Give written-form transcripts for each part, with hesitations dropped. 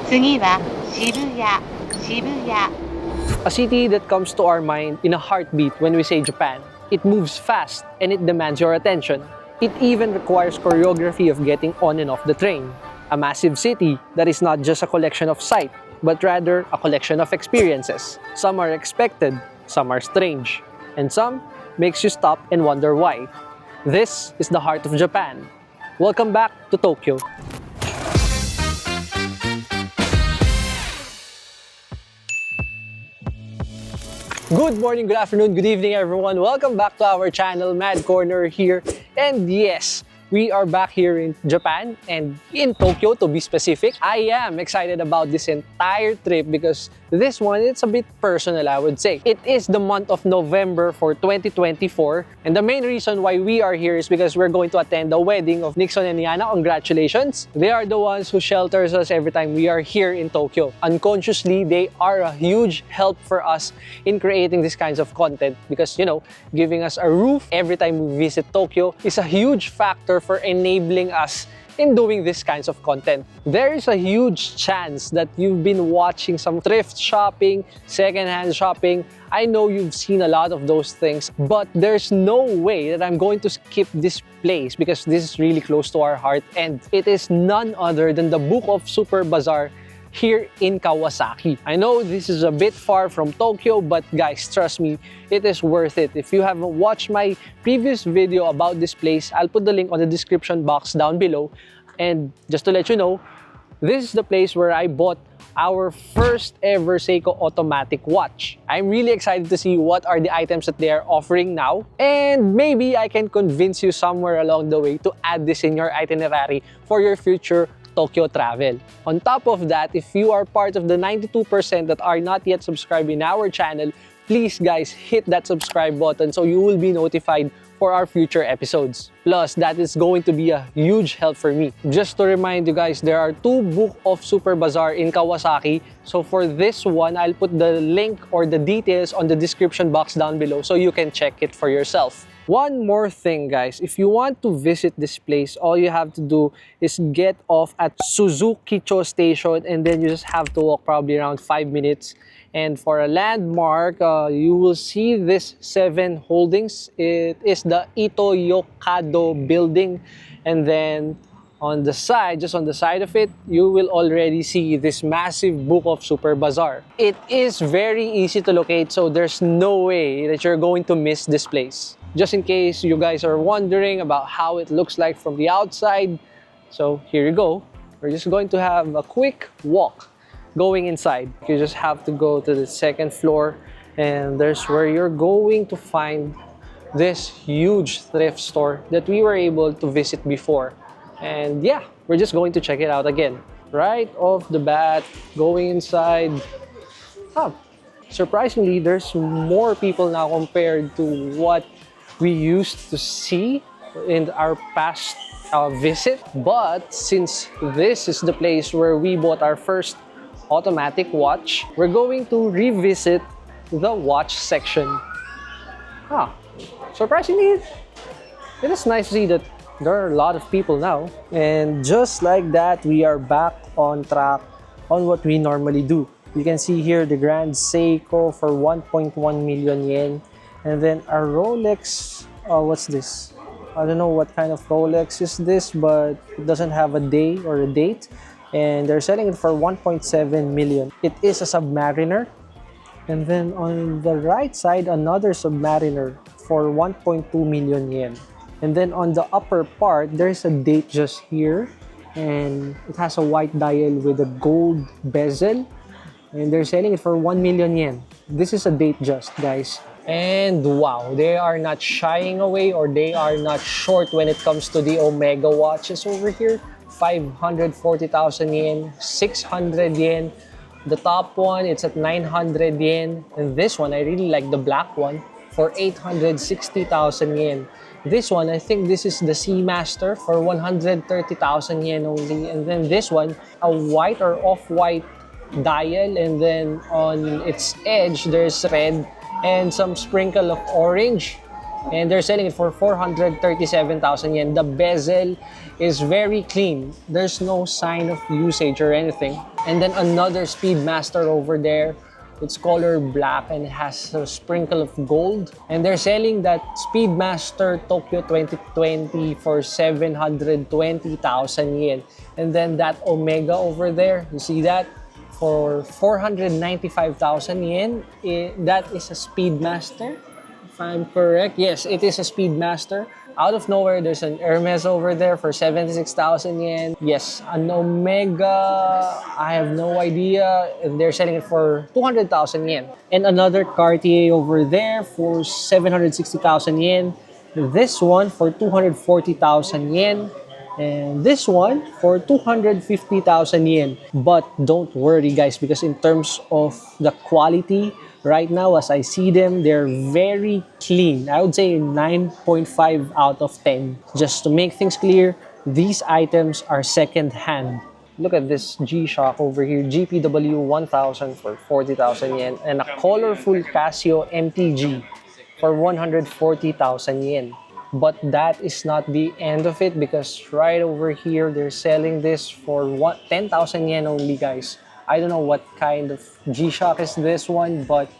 次は渋谷、渋谷。 A city that comes to our mind in a heartbeat when we say Japan. It moves fast and it demands your attention. It even requires choreography of getting on and off the train. A massive city that is not just a collection of sight, but rather a collection of experiences. Some are expected, some are strange, and some makes you stop and wonder why. This is the heart of Japan. Welcome back to Tokyo. Good morning, good afternoon, good evening everyone. Welcome back to our channel, Mad Corner here. And yes, we are back here in Japan and in Tokyo to be specific. I am excited about this entire trip because this one, it's a bit personal, I would say. It is the month of November for 2024. And the main reason why we are here is because we're going to attend the wedding of Nixon and Yana. Congratulations. They are the ones who shelters us every time we are here in Tokyo. Unconsciously, they are a huge help for us in creating these kinds of content because, you know, giving us a roof every time we visit Tokyo is a huge factor for enabling us in doing these kinds of content. There is a huge chance that you've been watching some thrift shopping, secondhand shopping. I know you've seen a lot of those things, but there's no way that I'm going to skip this place because this is really close to our heart and it is none other than the BookOff Super Bazaar here in Kawasaki. I know this is a bit far from Tokyo, but guys, trust me, it is worth it. If you haven't watched my previous video about this place, I'll put the link on the description box down below. And just to let you know, this is the place where I bought our first ever Seiko automatic watch. I'm really excited to see what are the items that they are offering now. And maybe I can convince you somewhere along the way to add this in your itinerary for your future Tokyo travel. On top of that, if you are part of the 92% that are not yet subscribed in our channel, please guys, hit that subscribe button so you will be notified for our future episodes. Plus, that is going to be a huge help for me. Just to remind you guys, there are two BookOff Super Bazaar in Kawasaki. So for this one, I'll put the link or the details on the description box down below so you can check it for yourself. One more thing guys, if you want to visit this place, all you have to do is get off at Suzuki-cho station and then you just have to walk probably around 5 minutes. And for a landmark, you will see this 7 holdings. It is the Ito Yokado building. And then on the side, just on the side of it, you will already see this massive BookOff Super Bazaar. It is very easy to locate, so there's no way that you're going to miss this place. Just in case you guys are wondering about how it looks like from the outside, so here you go. We're just going to have a quick walk going inside. You just have to go to the second floor and there's where you're going to find this huge thrift store that we were able to visit before. And yeah, we're just going to check it out again. Right off the bat, going inside. Surprisingly, there's more people now compared to what we used to see in our past visit. But since this is the place where we bought our first automatic watch, we're going to revisit the watch section. Surprisingly, it is nice to see that there are a lot of people now. And just like that, we are back on track on what we normally do. You can see here the Grand Seiko for 1.1 million yen. And then a Rolex, what's this? I don't know what kind of Rolex is this, but it doesn't have a day or a date. And they're selling it for 1.7 million. It is a Submariner. And then on the right side, another Submariner for 1.2 million yen. And then on the upper part, there's a date just here. And it has a white dial with a gold bezel. And they're selling it for 1 million yen. This is a date just, guys. And wow, they are not shying away or they are not short when it comes to the Omega watches over here. 540,000 yen, 600 yen. The top one, it's at 900 yen. And this one, I really like the black one for 860,000 yen. This one, I think this is the Seamaster for 130,000 yen only. And then this one, a white or off-white dial. And then on its edge, there's red and some sprinkle of orange. And they're selling it for 437,000 yen. The bezel is very clean. There's no sign of usage or anything. And then another Speedmaster over there. It's color black and it has a sprinkle of gold. And they're selling that Speedmaster Tokyo 2020 for 720,000 yen. And then that Omega over there, you see that? For 495,000 yen. That is a Speedmaster, if I'm correct. Yes, it is a Speedmaster. Out of nowhere, there's an Hermes over there for 76,000 yen. Yes, an Omega, I have no idea. They're selling it for 200,000 yen. And another Cartier over there for 760,000 yen. This one for 240,000 yen. And this one for 250,000 yen. But don't worry guys, because in terms of the quality, right now as I see them, they're very clean. I would say 9.5 out of 10. Just to make things clear, these items are second hand. Look at this G-Shock over here, GPW 1000 for 40,000 yen. And a colorful Casio MTG for 140,000 yen. But that is not the end of it, because right over here, they're selling this for 10,000 yen only, guys. I don't know what kind of G-Shock is this one, but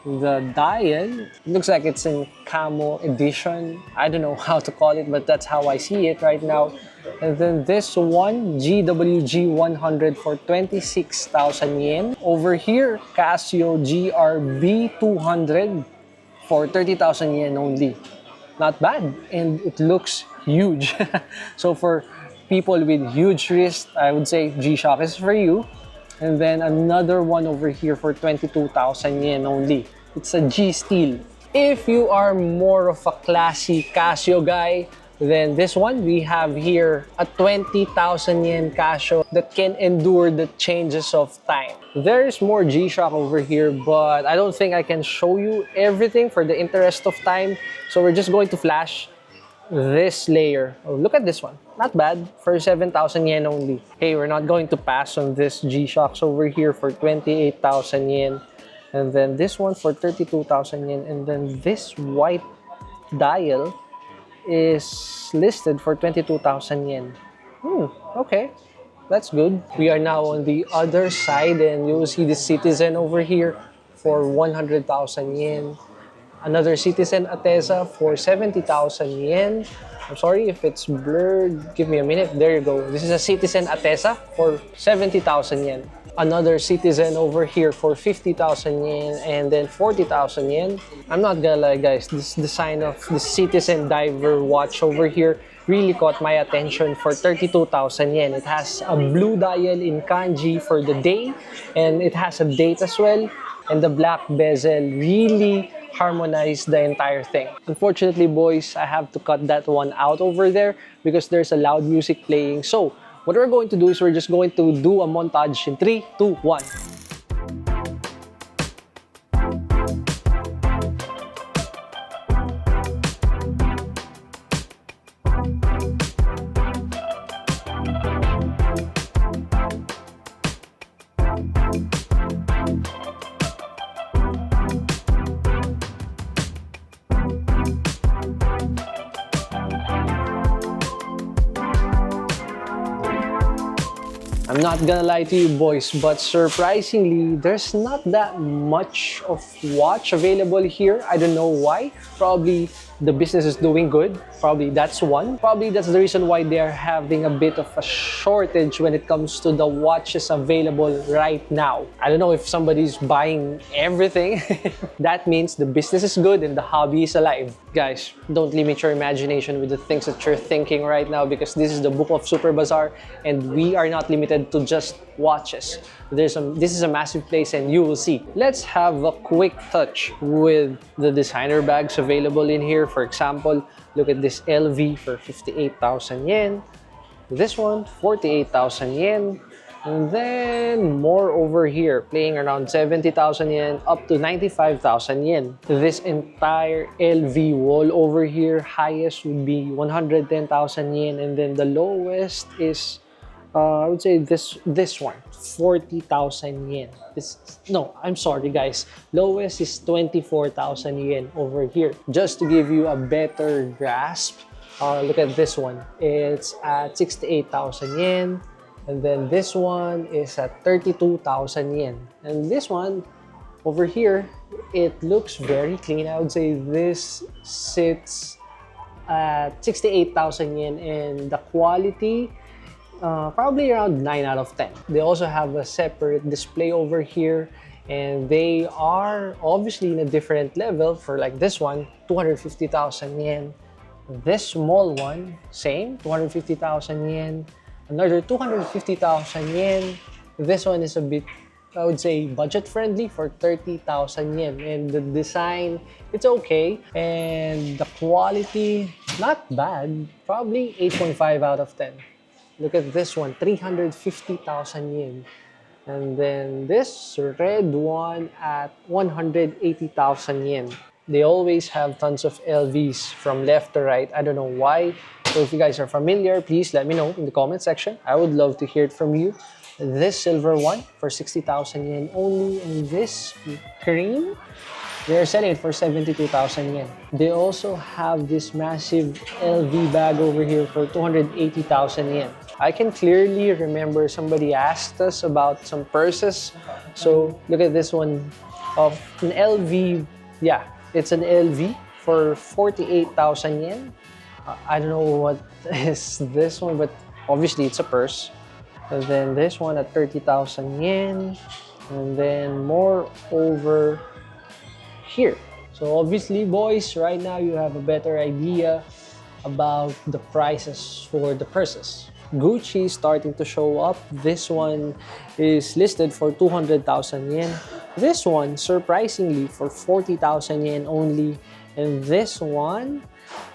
the dial looks like it's in camo edition. I don't know how to call it, but that's how I see it right now. And then this one, GWG 100 for 26,000 yen. Over here, Casio GRB 200 for 30,000 yen only. Not bad, and it looks huge. So for people with huge wrist, I would say G-Shock is for you. And then another one over here for 22,000 yen only. It's a G-Steel. If you are more of a classy Casio guy, then this one, we have here a 20,000 yen Casio that can endure the changes of time. There is more G-Shock over here, but I don't think I can show you everything for the interest of time. So we're just going to flash this layer. Oh, look at this one. Not bad for 7,000 yen only. Hey, we're not going to pass on this G-Shocks over here for 28,000 yen. And then this one for 32,000 yen. And then this white dial is listed for 22,000 yen. Okay. That's good. We are now on the other side, and you will see the Citizen over here for 100,000 yen. Another Citizen Ateza for 70,000 yen. I'm sorry if it's blurred. Give me a minute. There you go. This is a Citizen Ateza for 70,000 yen. Another Citizen over here for 50,000 yen, and then 40,000 yen. I'm not gonna lie guys, this design of the Citizen Diver watch over here really caught my attention for 32,000 yen. It has a blue dial in kanji for the day, and it has a date as well, and the black bezel really harmonized the entire thing. Unfortunately boys, I have to cut that one out over there because there's a loud music playing. So what we're going to do is we're just going to do a montage in 3, 2, 1. I'm not gonna lie to you boys, but surprisingly, there's not that much of watch available here. I don't know why. Probably the business is doing good. Probably that's one. Probably that's the reason why they're having a bit of a shortage when it comes to the watches available right now. I don't know if somebody's buying everything. That means the business is good and the hobby is alive. Guys, don't limit your imagination with the things that you're thinking right now, because this is the BookOff Super Bazaar and we are not limited to just watches. This is a massive place and you will see. Let's have a quick touch with the designer bags available in here. For example, look at this LV for 58,000 yen. This one, 48,000 yen. And then more over here, playing around 70,000 yen up to 95,000 yen. This entire LV wall over here, highest would be 110,000 yen. And then the lowest is I would say this one, 40,000 yen. No, I'm sorry guys. Lowest is 24,000 yen over here. Just to give you a better grasp, look at this one. It's at 68,000 yen. And then this one is at 32,000 yen. And this one over here, it looks very clean. I would say this sits at 68,000 yen, and the quality, probably around 9 out of 10. They also have a separate display over here, and they are obviously in a different level. For like this one, 250,000 yen. This small one, same, 250,000 yen. Another 250,000 yen. This one is a bit, I would say, budget friendly for 30,000 yen. And the design, it's okay. And the quality, not bad. Probably 8.5 out of 10. Look at this one, 350,000 yen. And then this red one at 180,000 yen. They always have tons of LVs from left to right. I don't know why. So if you guys are familiar, please let me know in the comment section. I would love to hear it from you. This silver one for 60,000 yen only. And this cream, they're selling it for 72,000 yen. They also have this massive LV bag over here for 280,000 yen. I can clearly remember somebody asked us about some purses. So look at this one of an LV. Yeah, it's an LV for 48,000 yen. I don't know what is this one, but obviously it's a purse. And then this one at 30,000 yen. And then more over here. So obviously, boys, right now you have a better idea about the prices for the purses. Gucci is starting to show up. This one is listed for 200,000 yen. This one, surprisingly, for 40,000 yen only. And this one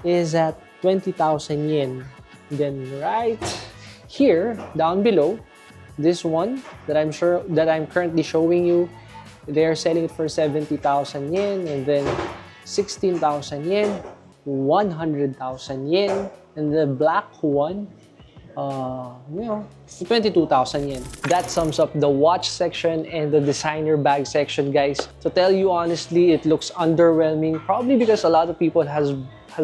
is at 20,000 yen. Then right here, down below, this one that I'm currently showing you, they're selling it for 70,000 yen, and then 16,000 yen, 100,000 yen, and the black one, 22,000 yen. That sums up the watch section and the designer bag section, guys. To tell you honestly, it looks underwhelming, probably because a lot of people has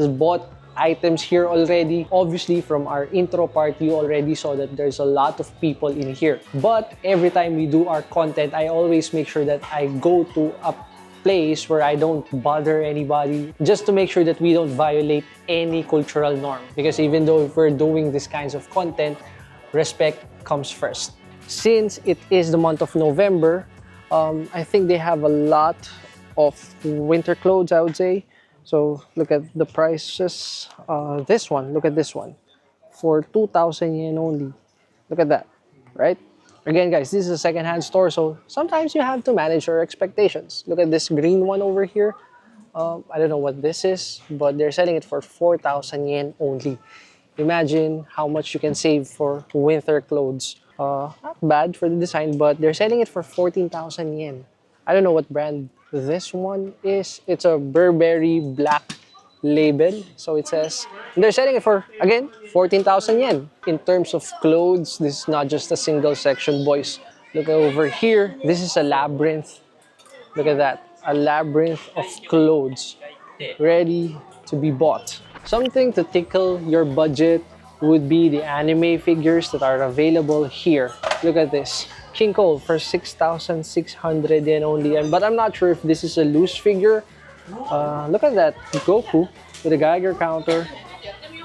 bought items here already. Obviously, from our intro part, you already saw that there's a lot of people in here. But every time we do our content, I always make sure that I go to a place where I don't bother anybody, just to make sure that we don't violate any cultural norm. Because even though if we're doing these kinds of content, respect comes first. Since it is the month of November, I think they have a lot of winter clothes, I would say. So look at the prices. This one, look at this one, for 2,000 yen only. Look at that, right? Again, guys, this is a secondhand store, so sometimes you have to manage your expectations. Look at this green one over here. I don't know what this is, but they're selling it for 4,000 yen only. Imagine how much you can save for winter clothes. Not bad for the design, but they're selling it for 14,000 yen. I don't know what brand this one is. It's a Burberry black label. So it says, they're selling it for, again, 14,000 yen. In terms of clothes, this is not just a single section, boys. Look over here. This is a labyrinth. Look at that. A labyrinth of clothes ready to be bought. Something to tickle your budget would be the anime figures that are available here. Look at this. King Cole for 6,600 yen only. But I'm not sure if this is a loose figure. Look at that. Goku with a Geiger counter.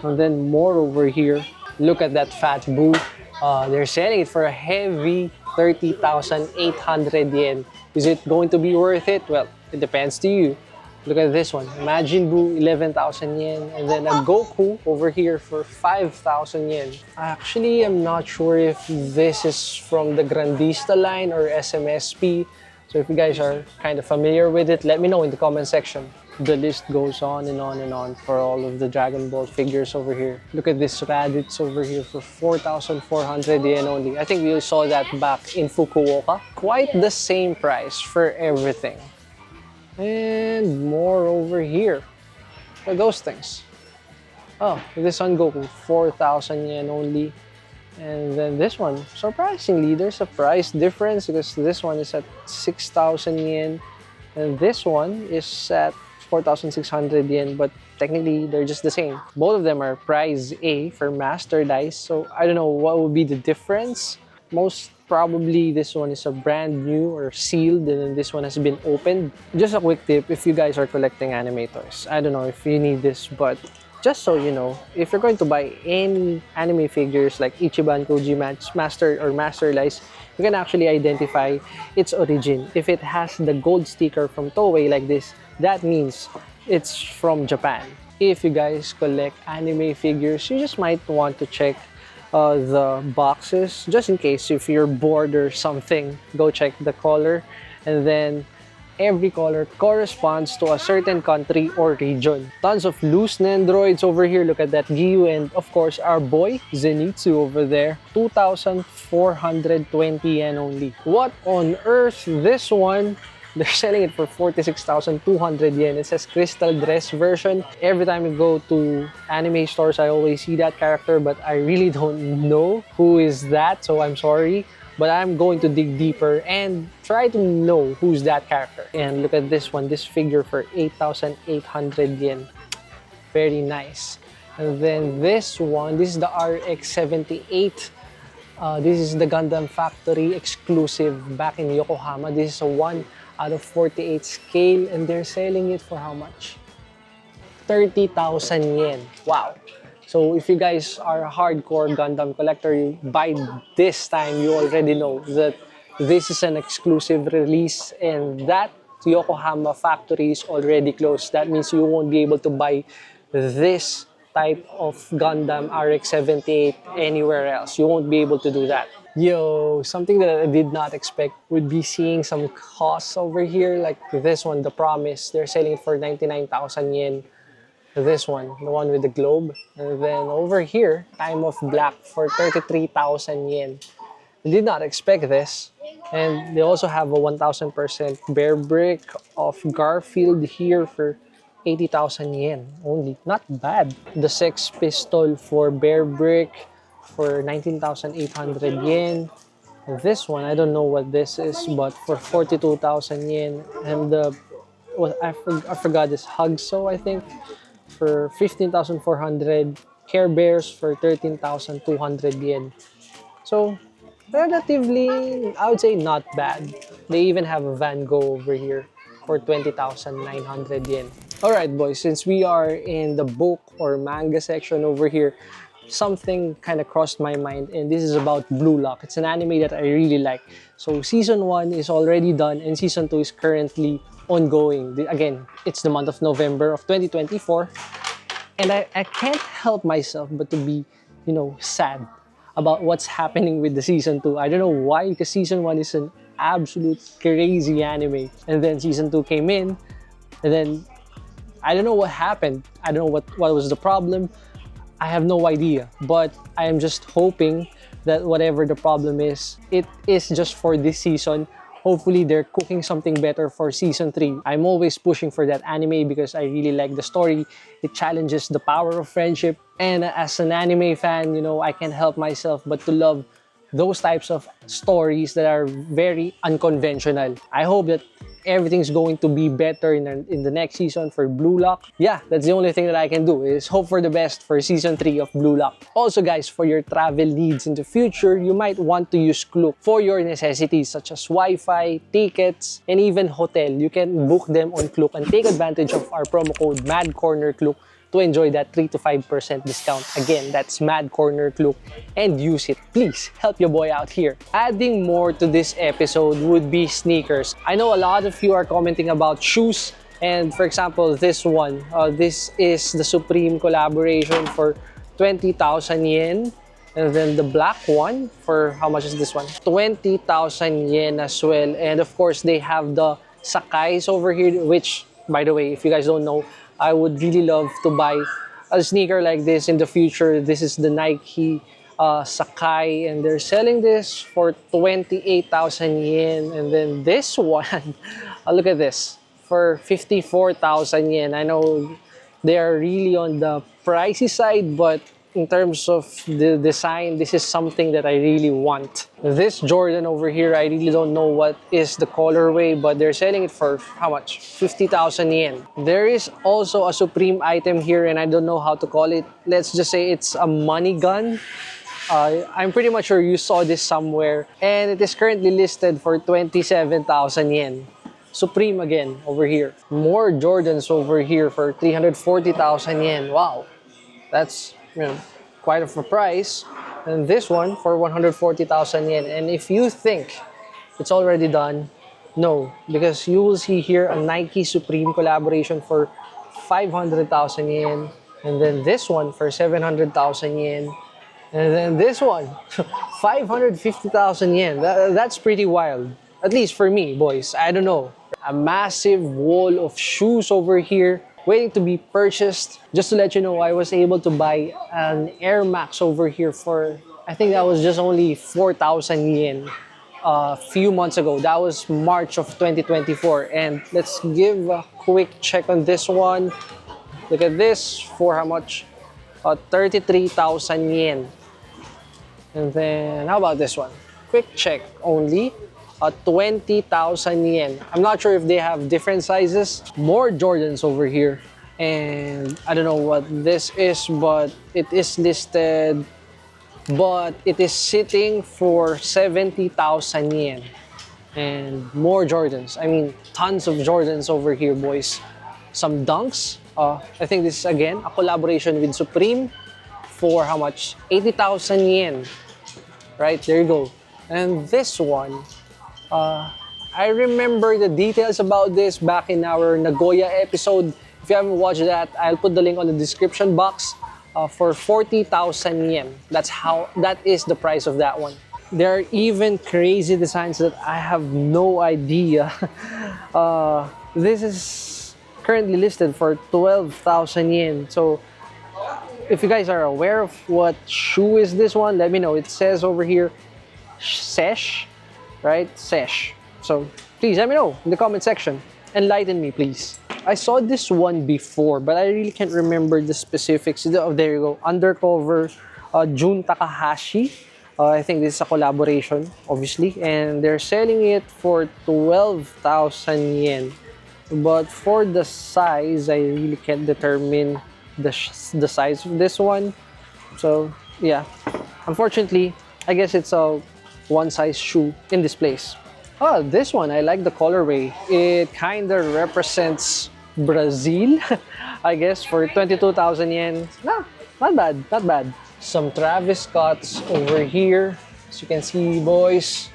And then more over here. Look at that Fat Boo. They're selling it for a heavy 30,800 yen. Is it going to be worth it? Well, it depends to you. Look at this one. Majin Buu, 11,000 yen. And then a Goku over here for 5,000 yen. Actually, I'm not sure if this is from the Grandista line or SMSP. So if you guys are kind of familiar with it, let me know in the comment section. The list goes on and on and on for all of the Dragon Ball figures over here. Look at this Raditz over here for 4,400 yen only. I think we saw that back in Fukuoka. Quite the same price for everything. And more over here. Look at those things. Oh, this Son Goku, 4,000 yen only. And then this one, surprisingly, there's a price difference because this one is at 6,000 yen and this one is at 4,600 yen, but technically they're just the same. Both of them are price A for master dice, so I don't know what would be the difference. Most probably this one is a brand new or sealed and then this one has been opened. Just a quick tip if you guys are collecting anime toys. I don't know if you need this, but just so you know, if you're going to buy any anime figures like Ichiban, Koji, Master, or Master Dice, you can actually identify its origin. If it has the gold sticker from Toei like this, that means it's from Japan. If you guys collect anime figures, you just might want to check the boxes just in case if you're bored or something. Go check the color, and then every color corresponds to a certain country or region. Tons of loose Nendroids over here. Look at that Giyu, and of course our boy Zenitsu over there. 2,420 yen only. What on earth? This one, they're selling it for 46,200 yen. It says crystal dress version. Every time you go to anime stores, I always see that character, but I really don't know who is that, so I'm sorry. But I'm going to dig deeper and try to know who's that character. And look at this one, this figure for 8,800 yen. Very nice. And then this one, this is the RX-78. This is the Gundam factory exclusive back in Yokohama. This is a 1 out of 48 scale and they're selling it for how much? 30,000 yen. Wow. So if you guys are a hardcore Gundam collector, by this time you already know that this is an exclusive release and that Yokohama factory is already closed. That means you won't be able to buy this type of Gundam RX-78 anywhere else. You won't be able to do that. Yo, something that I did not expect would be seeing some costs over here like this one, the Promise. They're selling it for 99,000 yen. This one, the one with the globe. And then over here, Time of Black for 33,000 yen. I did not expect this. And they also have a 1,000% Bearbrick of Garfield here for 80,000 yen only. Not bad. The Sex Pistol for Bearbrick for 19,800 yen. This one, I don't know what this is, but for 42,000 yen. And the, well, I forgot this, Hugso, I think, for 15,400, Care Bears for 13,200 yen. So, relatively, I would say not bad. They even have a Van Gogh over here for 20,900 yen. Alright boys, since we are in the book or manga section over here, something kind of crossed my mind and this is about Blue Lock. It's an anime that I really like. So season 1 is already done and season 2 is currently ongoing. Again, it's the month of November of 2024 and I can't help myself but to be, you know, sad about what's happening with the season 2. I don't know why, because season 1 is an absolute crazy anime and then season 2 came in and then I don't know what happened. I don't know what was the problem. I have no idea, but I am just hoping that whatever the problem is, it is just for this season. Hopefully, they're cooking something better for season 3. I'm always pushing for that anime because I really like the story. It challenges the power of friendship. And as an anime fan, you know, I can't help myself but to love those types of stories that are very unconventional. I hope that everything's going to be better in the next season for Blue Lock. Yeah, that's the only thing that I can do is hope for the best for season 3 of Blue Lock. Also guys, for your travel needs in the future, you might want to use Klook for your necessities such as Wi-Fi, tickets, and even hotel. You can book them on Klook and take advantage of our promo code MADCORNERKLOOK to enjoy that 3 to 5% discount. Again, that's MADCORNERKLOOK and use it. Please help your boy out here. Adding more to this episode would be sneakers. I know a lot of you are commenting about shoes and for example, this one. This is the Supreme collaboration for 20,000 yen. And then the black one, for how much is this one? 20,000 yen as well. And of course, they have the Sakais over here, which, by the way, if you guys don't know, I would really love to buy a sneaker like this in the future. This is the Nike Sakai, and they're selling this for 28,000 yen. And then this one, look at this, for 54,000 yen. I know they are really on the pricey side, but in terms of the design, this is something that I really want. This Jordan over here, I really don't know what is the colorway, but they're selling it for how much? 50,000 yen. There is also a Supreme item here, and I don't know how to call it. Let's just say it's a money gun. I'm pretty much sure you saw this somewhere, and it is currently listed for 27,000 yen. Supreme again over here. More Jordans over here for 340,000 yen. Wow, that's, you know, quite of a price. And this one for 140,000 yen. And if you think it's already done, no, because you will see here a Nike Supreme collaboration for 500,000 yen, and then this one for 700,000 yen, and then this one 550,000 yen. That's pretty wild, at least for me, boys. I don't know. A massive wall of shoes over here waiting to be purchased. Just to let you know, I was able to buy an Air Max over here for, I think that was just only 4,000 yen a few months ago. That was March of 2024. And let's give a quick check on this one. Look at this, for how much? 33,000 yen. And then how about this one? Quick check only. 20,000 yen. I'm not sure if they have different sizes. More Jordans over here. And I don't know what this is, but it is listed, but it is sitting for 70,000 yen. And more Jordans. I mean, tons of Jordans over here, boys. Some Dunks. I think this is again a collaboration with Supreme for how much? 80,000 yen. Right, there you go. And this one, I remember the details about this back in our Nagoya episode. If you haven't watched that, I'll put the link on the description box. For 40,000 yen. That is the price of that one. There are even crazy designs that I have no idea. This is currently listed for 12,000 yen. So if you guys are aware of what shoe is this one, let me know. It says over here, Sesh. Right? Sesh. So please let me know in the comment section. Enlighten me, please. I saw this one before, but I really can't remember the specifics. Oh, there you go. Undercover Jun Takahashi. I think this is a collaboration, obviously. And they're selling it for 12,000 yen. But for the size, I really can't determine the size of this one. So yeah, unfortunately, I guess it's a one size shoe in this place. Oh, this one, I like the colorway. It kind of represents Brazil, I guess, for 22,000 yen. No, not bad, not bad. Some Travis Scotts over here, as you can see, boys.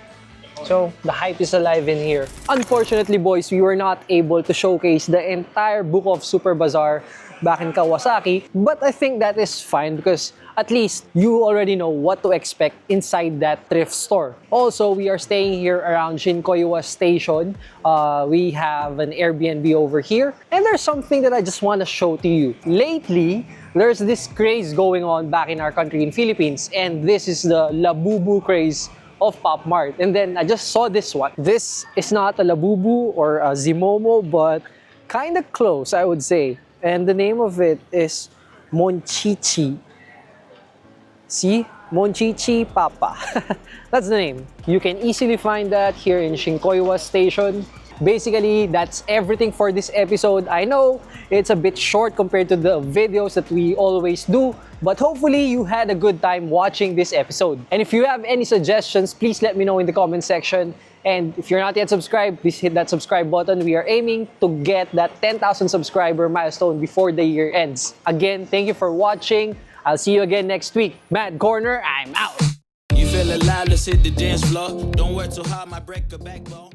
So the hype is alive in here. Unfortunately, boys, we were not able to showcase the entire BookOff Super Bazaar back in Kawasaki, but I think that is fine because at least you already know what to expect inside that thrift store. Also, we are staying here around Shin-Koiwa station. We have an Airbnb over here, and there's something that I just want to show to you. Lately, there's this craze going on back in our country in Philippines, and this is the Labubu craze of Pop Mart. And then I just saw this one. This is not a Labubu or a Zimomo, but kind of close, I would say. And the name of it is Monchichi. See? Monchichi Papa. That's the name. You can easily find that here in Shin-Koiwa station. Basically, that's everything for this episode. I know it's a bit short compared to the videos that we always do, but hopefully you had a good time watching this episode. And if you have any suggestions, please let me know in the comment section. And if you're not yet subscribed, please hit that subscribe button. We are aiming to get that 10,000 subscriber milestone before the year ends. Again, thank you for watching. I'll see you again next week. Mad Corner, I'm out. You feel alive, let's hit the dance floor. Don't work too hard, my break a backbone.